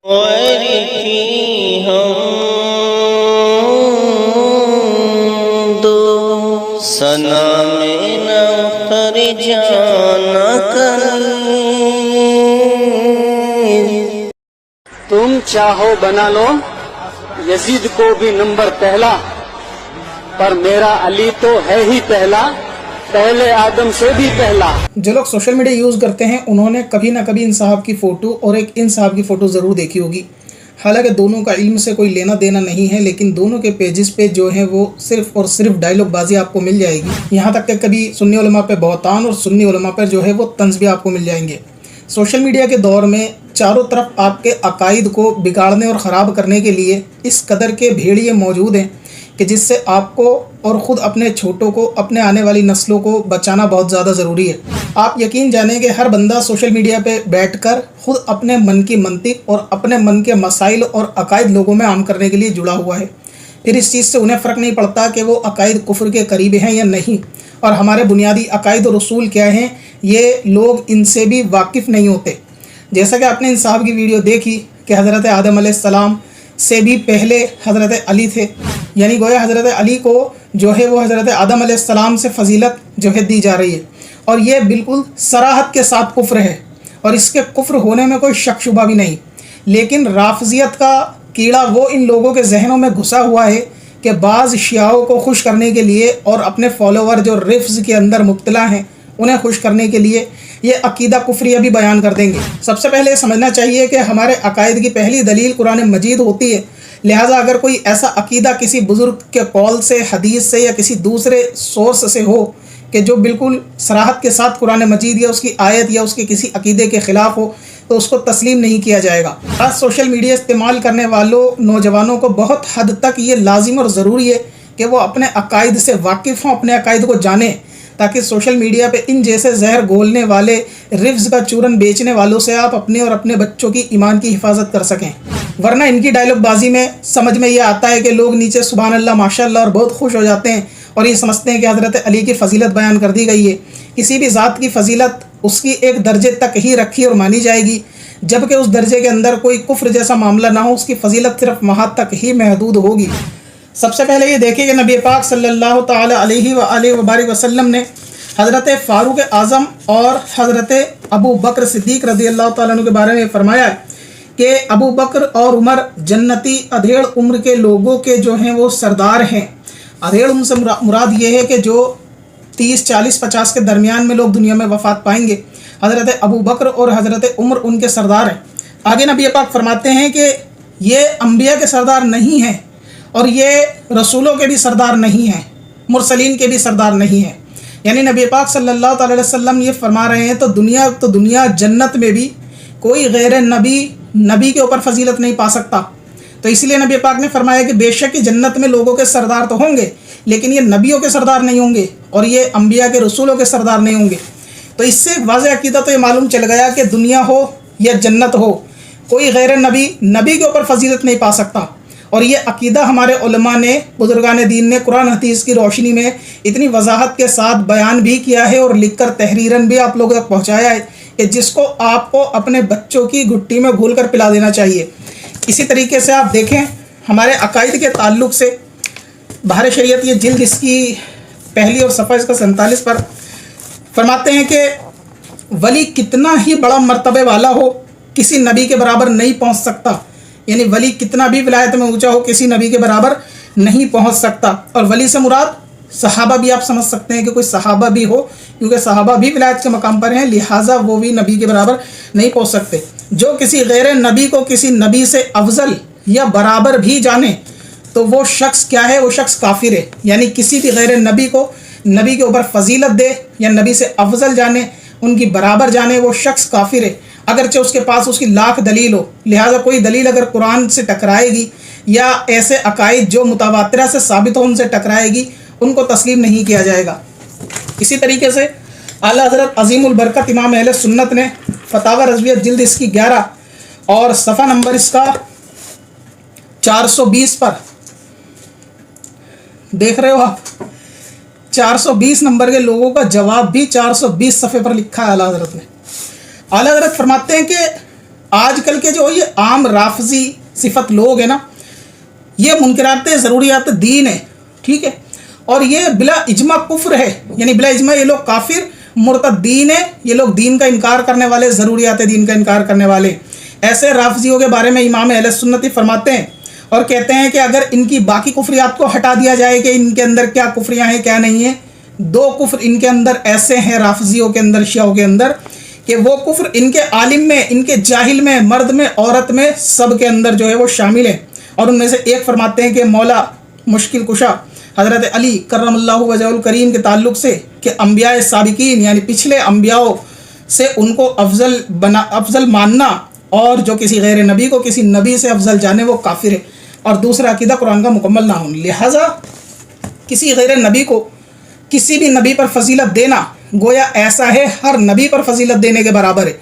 وارثی ہم دو ثنا میں نہ اتر جانا کنیز۔ تم چاہو بنا لو یزید کو بھی نمبر پہلا، پر میرا علی تو ہے ہی پہلا، پہلے آدم سے بھی پہلا۔ جو لوگ سوشل میڈیا یوز کرتے ہیں انہوں نے کبھی نہ کبھی ان صاحب کی فوٹو اور ایک ان صاحب کی فوٹو ضرور دیکھی ہوگی۔ حالانکہ دونوں کا علم سے کوئی لینا دینا نہیں ہے، لیکن دونوں کے پیجز پہ جو ہے وہ صرف اور صرف ڈائیلاگ بازی آپ کو مل جائے گی۔ یہاں تک کہ کبھی سنی علماء پہ بہتان اور سنی علماء پر جو ہے وہ طنز بھی آپ کو مل جائیں گے۔ سوشل میڈیا کے دور میں چاروں طرف آپ کے عقائد کو بگاڑنے اور خراب کرنے کے لیے اس قدر کے بھیڑیے موجود ہیں کہ جس سے آپ کو اور خود اپنے چھوٹوں کو، اپنے آنے والی نسلوں کو بچانا بہت زیادہ ضروری ہے۔ آپ یقین جانیں کہ ہر بندہ سوشل میڈیا پہ بیٹھ کر خود اپنے من کی منطق اور اپنے من کے مسائل اور عقائد لوگوں میں عام کرنے کے لیے جڑا ہوا ہے۔ پھر اس چیز سے انہیں فرق نہیں پڑتا کہ وہ عقائد کفر کے قریب ہیں یا نہیں، اور ہمارے بنیادی عقائد اور اصول کیا ہیں یہ لوگ ان سے بھی واقف نہیں ہوتے۔ جیسا کہ آپ نے ان صاحب کی ویڈیو دیکھی کہ حضرت آدم علیہ السلام سے بھی پہلے حضرت علی تھے، یعنی گویا حضرت علی کو جو ہے وہ حضرت آدم علیہ السلام سے فضیلت جو ہے دی جا رہی ہے، اور یہ بالکل صراحت کے ساتھ کفر ہے، اور اس کے کفر ہونے میں کوئی شک شبہ بھی نہیں۔ لیکن رافضیت کا کیڑا وہ ان لوگوں کے ذہنوں میں گھسا ہوا ہے کہ بعض شیعوں کو خوش کرنے کے لیے اور اپنے فالوور جو رفض کے اندر مبتلا ہیں انہیں خوش کرنے کے لیے یہ عقیدہ کفریہ بھی بیان کر دیں گے۔ سب سے پہلے سمجھنا چاہیے کہ ہمارے عقائد کی پہلی دلیل قرآن مجید ہوتی ہے، لہٰذا اگر کوئی ایسا عقیدہ کسی بزرگ کے قول سے، حدیث سے یا کسی دوسرے سورس سے ہو کہ جو بالکل صراحت کے ساتھ قرآن مجید یا اس کی آیت یا اس کے کسی عقیدے کے خلاف ہو تو اس کو تسلیم نہیں کیا جائے گا۔ آج سوشل میڈیا استعمال کرنے والوں نوجوانوں کو بہت حد تک یہ لازم اور ضروری ہے کہ وہ اپنے عقائد سے واقف ہوں، اپنے عقائد کو جانیں، تاکہ سوشل میڈیا پہ ان جیسے زہر گھولنے والے، رفض کا چورن بیچنے والوں سے آپ اپنے اور اپنے بچوں کی ایمان کی حفاظت کر سکیں۔ ورنہ ان کی ڈائیلاگ بازی میں سمجھ میں یہ آتا ہے کہ لوگ نیچے سبحان اللہ ماشاء اللہ اور بہت خوش ہو جاتے ہیں اور یہ سمجھتے ہیں کہ حضرت علی کی فضیلت بیان کر دی گئی ہے۔ کسی بھی ذات کی فضیلت اس کی ایک درجے تک ہی رکھی اور مانی جائے گی، جبکہ اس درجے کے اندر کوئی کفر جیسا معاملہ نہ ہو، اس کی فضیلت صرف وہاں تک ہی محدود ہوگی۔ سب سے پہلے یہ دیکھیں کہ نبی پاک صلی اللہ تعالی علیہ وآلہ وبارک وسلم نے حضرت فاروق اعظم اور حضرت ابو بکر صدیق رضی اللہ تعالیٰ عنہ کے بارے میں فرمایا کہ ابو بکر اور عمر جنتی ادھیڑ عمر کے لوگوں کے جو ہیں وہ سردار ہیں۔ ادھیڑ عمر سے مراد یہ ہے کہ جو 30، 40، 50 کے درمیان میں لوگ دنیا میں وفات پائیں گے۔ حضرت ابو بکر اور حضرت عمر ان کے سردار ہیں۔ آگے نبی پاک فرماتے ہیں کہ یہ انبیاء کے سردار نہیں ہیں اور یہ رسولوں کے بھی سردار نہیں ہیں، مرسلین کے بھی سردار نہیں ہیں۔ یعنی نبی پاک صلی اللہ تعالی علیہ وسلم یہ فرما رہے ہیں تو دنیا جنت میں بھی کوئی غیر نبی کے اوپر فضیلت نہیں پا سکتا۔ تو اس لیے نبی پاک نے فرمایا کہ بے شک جنت میں لوگوں کے سردار تو ہوں گے، لیکن یہ نبیوں کے سردار نہیں ہوں گے اور یہ انبیاء کے رسولوں کے سردار نہیں ہوں گے۔ تو اس سے واضح عقیدہ تو یہ معلوم چل گیا کہ دنیا ہو یا جنت ہو، کوئی غیر نبی کے اوپر فضیلت نہیں پا سکتا۔ اور یہ عقیدہ ہمارے علماء نے، بزرگان دین نے قرآن حدیث کی روشنی میں اتنی وضاحت کے ساتھ بیان بھی کیا ہے اور لکھ کر تحریراً بھی آپ لوگوں تک پہنچایا ہے کہ جس کو آپ کو اپنے بچوں کی گھٹی میں گھول کر پلا دینا چاہیے۔ اسی طریقے سے آپ دیکھیں ہمارے عقائد کے تعلق سے بہار شریعت یہ جلد اس کی پہلی اور صفحہ اس کا 47 پر فرماتے ہیں کہ ولی کتنا ہی بڑا مرتبے والا ہو کسی نبی کے برابر نہیں پہنچ سکتا، یعنی ولی کتنا بھی ولایت میں اونچا ہو کسی نبی کے برابر نہیں پہنچ سکتا۔ اور ولی سے مراد صحابہ بھی آپ سمجھ سکتے ہیں کہ کوئی صحابہ بھی ہو، کیونکہ صحابہ بھی ولایت کے مقام پر ہیں، لہٰذا وہ بھی نبی کے برابر نہیں پہنچ سکتے۔ جو کسی غیر نبی کو کسی نبی سے افضل یا برابر بھی جانے تو وہ شخص کیا ہے؟ وہ شخص کافر ہے۔ یعنی کسی بھی غیر نبی کو نبی کے اوپر فضیلت دے یا نبی سے افضل جانے، ان کی برابر جانے، وہ شخص کافر ہے، اگرچہ اس کے پاس اس کی لاکھ دلیل ہو۔ لہٰذا کوئی دلیل اگر قرآن سے ٹکرائے گی یا ایسے عقائد جو متواترہ سے ثابت ہو ان سے ٹکرائے گی، ان کو تسلیم نہیں کیا جائے گا۔ اسی طریقے سے اعلیٰ حضرت عظیم البرکت امام اہل سنت نے فتاوی رضویہ جلد اس کی 11 اور صفحہ نمبر اس کا 420 پر دیکھ رہے ہو آپ، 420 نمبر کے لوگوں کا جواب بھی 420 صفحے پر لکھا ہے اعلیٰ حضرت نے۔ اعلیٰ حضرت فرماتے ہیں کہ آج کل کے جو یہ عام رافضی صفت لوگ ہیں نا، یہ منکرات ضروریات دین ہے، ٹھیک ہے، اور یہ بلا اجماع کفر ہے، یعنی بلا اجماع یہ لوگ کافر مرتدین ہیں، یہ لوگ دین کا انکار کرنے والے، ضروریات دین کا انکار کرنے والے۔ ایسے رافضیوں کے بارے میں امام اہل سنت فرماتے ہیں اور کہتے ہیں کہ اگر ان کی باقی کفریات کو ہٹا دیا جائے کہ ان کے اندر کیا کفریاں ہیں کیا نہیں ہیں، دو کفر ان کے اندر ایسے ہیں رافضیوں کے اندر، شیعوں کے اندر، کہ وہ کفر ان کے عالم میں، ان کے جاہل میں، مرد میں، عورت میں، سب کے اندر جو ہے وہ شامل ہے۔ اور ان میں سے ایک فرماتے ہیں کہ مولا مشکل کشا حضرت علی کرم اللہ وجہ الکریم کے تعلق سے کہ انبیاء سابقین یعنی پچھلے انبیاء سے ان کو افضل ماننا اور جو کسی غیر نبی کو کسی نبی سے افضل جانے وہ کافر ہے، اور دوسرا عقیدہ قرآن کا مکمل نہ ہونا۔ لہٰذا کسی غیر نبی کو کسی بھی نبی پر فضیلت دینا گویا ایسا ہے ہر نبی پر فضیلت دینے کے برابر ہے۔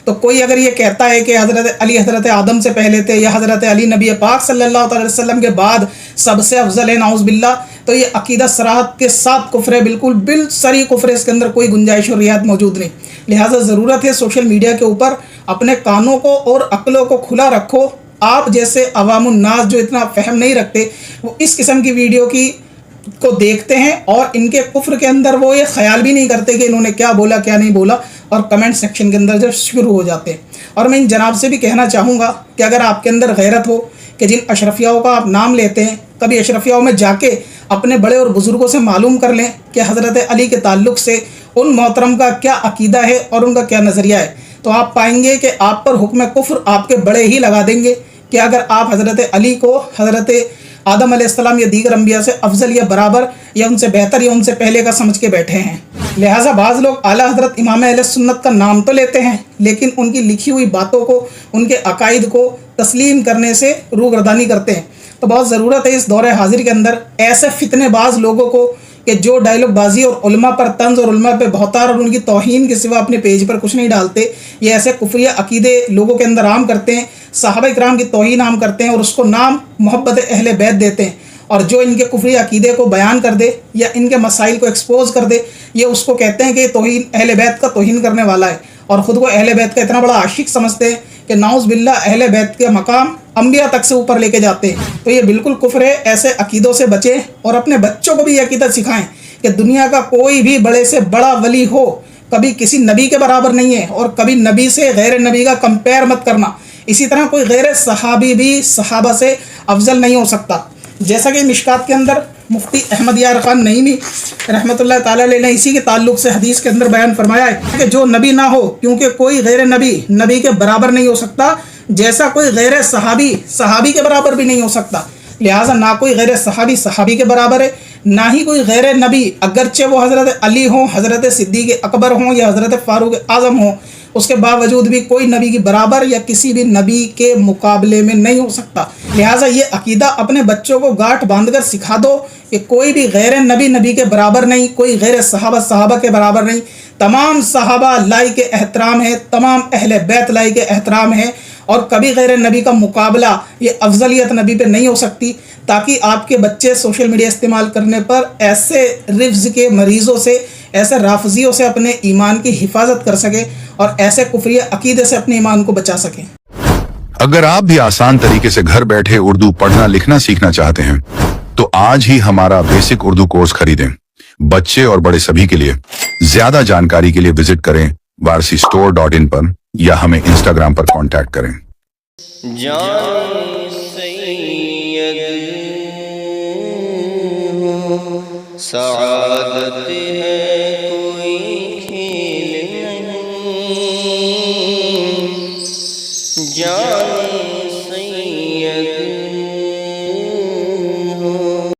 تو کوئی اگر یہ کہتا ہے کہ حضرت علی حضرت آدم سے پہلے تھے یا حضرت علی نبی پاک صلی اللہ علیہ وسلم کے بعد سب سے افضل ہے، نعوذ باللہ، تو یہ عقیدہ صراحت کے ساتھ کفر ہے، بالکل بالصریح کفر ہے، اس کے اندر کوئی گنجائش اور رعایت موجود نہیں۔ لہٰذا ضرورت ہے سوشل میڈیا کے اوپر اپنے کانوں کو اور عقلوں کو کھلا رکھو۔ آپ جیسے عوام الناس جو اتنا فہم نہیں رکھتے وہ اس قسم کی ویڈیو کو دیکھتے ہیں اور ان کے کفر کے اندر وہ یہ خیال بھی نہیں کرتے کہ انہوں نے کیا بولا کیا نہیں بولا، اور کمنٹ سیکشن کے اندر جب شروع ہو جاتے ہیں۔ اور میں ان جناب سے بھی کہنا چاہوں گا کہ اگر آپ کے اندر غیرت ہو کہ جن اشرفیاؤں کا آپ نام لیتے ہیں، کبھی اشرفیاؤں میں جا کے اپنے بڑے اور بزرگوں سے معلوم کر لیں کہ حضرت علی کے تعلق سے ان محترم کا کیا عقیدہ ہے اور ان کا کیا نظریہ ہے، تو آپ پائیں گے کہ آپ پر حکم کفر آپ کے بڑے ہی لگا دیں گے کہ اگر آپ حضرت علی کو حضرت آدم علیہ السلام یا دیگر انبیاء سے افضل یا برابر یا ان سے بہتر یا ان سے پہلے کا سمجھ کے بیٹھے ہیں۔ لہٰذا بعض لوگ اعلیٰ حضرت امام اہل سنت کا نام تو لیتے ہیں لیکن ان کی لکھی ہوئی باتوں کو، ان کے عقائد کو تسلیم کرنے سے روگردانی کرتے ہیں۔ تو بہت ضرورت ہے اس دور حاضر کے اندر ایسے فتنے باز لوگوں کو کہ جو ڈائلاگ بازی اور علماء پر طنز اور علماء پہ بہتار اور ان کی توہین کے سوا اپنے پیج پر کچھ نہیں ڈالتے، یہ ایسے کفریہ عقیدے لوگوں کے اندر عام کرتے ہیں، صحابہ اکرام کی توہین عام کرتے ہیں اور اس کو نام محبت اہل بیت دیتے ہیں، اور جو ان کے کفری عقیدے کو بیان کر دے یا ان کے مسائل کو ایکسپوز کر دے یہ اس کو کہتے ہیں کہ یہ توہین اہل بیت کا توہین کرنے والا ہے، اور خود کو اہل بیت کا اتنا بڑا عاشق سمجھتے ہیں کہ نعوذ باللہ اہل بیت کے مقام انبیاء تک سے اوپر لے کے جاتے ہیں۔ تو یہ بالکل کفر ہے، ایسے عقیدوں سے بچیں اور اپنے بچوں کو بھی یہ عقیدت سکھائیں کہ دنیا کا کوئی بھی بڑے سے بڑا ولی ہو کبھی کسی نبی کے برابر نہیں ہے، اور کبھی نبی سے غیر نبی کا کمپیئر مت کرنا۔ اسی طرح کوئی غیر صحابی بھی صحابہ سے افضل نہیں ہو سکتا، جیسا کہ مشکات کے اندر مفتی احمد یار خان نعیمی رحمۃ اللہ تعالیٰ علیہ نے اسی کے تعلق سے حدیث کے اندر بیان فرمایا ہے کہ جو نبی نہ ہو، کیونکہ کوئی غیر نبی کے برابر نہیں ہو سکتا، جیسا کوئی غیر صحابی کے برابر بھی نہیں ہو سکتا۔ لہٰذا نہ کوئی غیر صحابی کے برابر ہے، نہ ہی کوئی غیر نبی، اگرچہ وہ حضرت علی ہوں، حضرت صدیق اکبر ہوں یا حضرت فاروق اعظم ہوں، اس کے باوجود بھی کوئی نبی کی برابر یا کسی بھی نبی کے مقابلے میں نہیں ہو سکتا۔ لہٰذا یہ عقیدہ اپنے بچوں کو گاٹھ باندھ کر سکھا دو کہ کوئی بھی غیر نبی کے برابر نہیں، کوئی غیر صحابہ کے برابر نہیں، تمام صحابہ لائق احترام ہے، تمام اہل بیت لائق احترام ہے، اور کبھی غیر نبی کا مقابلہ یہ افضلیت نبی پہ نہیں ہو سکتی، تاکہ آپ کے بچے سوشل میڈیا استعمال کرنے پر ایسے رفض کے مریضوں سے، ایسے رافضیوں سے اپنے ایمان کی حفاظت کر سکیں اور ایسے کفریہ عقیدے سے اپنے ایمان کو بچا سکیں۔ اگر آپ بھی آسان طریقے سے گھر بیٹھے اردو پڑھنا لکھنا سیکھنا چاہتے ہیں تو آج ہی ہمارا بیسک اردو کورس خریدیں۔ بچے اور بڑے سبھی کے لیے۔ زیادہ جانکاری کے لیے وزٹ کریں varsistore.in پر یا ہمیں انسٹاگرام پر کانٹیکٹ کریں۔ جان سید سعادت ہے کوئی کھیل نہیں، جان